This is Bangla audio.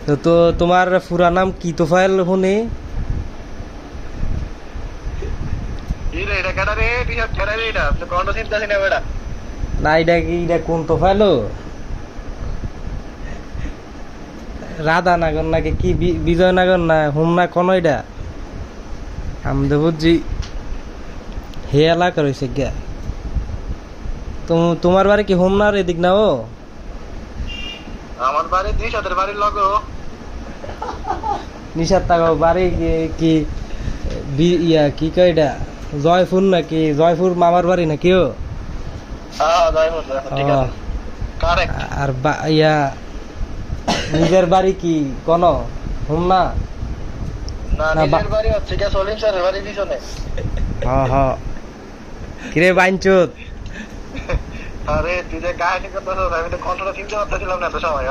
তো তোমার পুরা নাম কি তোফায়েল শুনি? না এটা কি, এটা কোন তোফায়েল? রাধানগর নাকি কি বিজয়নগর না হোমনা কোন? এটা আমি তো বুঝছি হে এলাকা রয়েছে গিয়া। তোমার বাড়ি কি হোমনার এদিক না? ও আমার বাড়ি নিশাতের বাড়ির লগে। নিশার তাক বাড়ি কি ইয়া কি কয় এটা জয়পুর নাকি? জয়পুর মামার বাড়ি নাকি? ও আর ইয়া নিজের বাড়ি কি কোন হোমনা? কিরে বাইনচোদ? আরে তুই যে কাহিনী করতেছ, আমি তো কন্ট্রোল চিনতে পারতেছিলাম না এত সময়।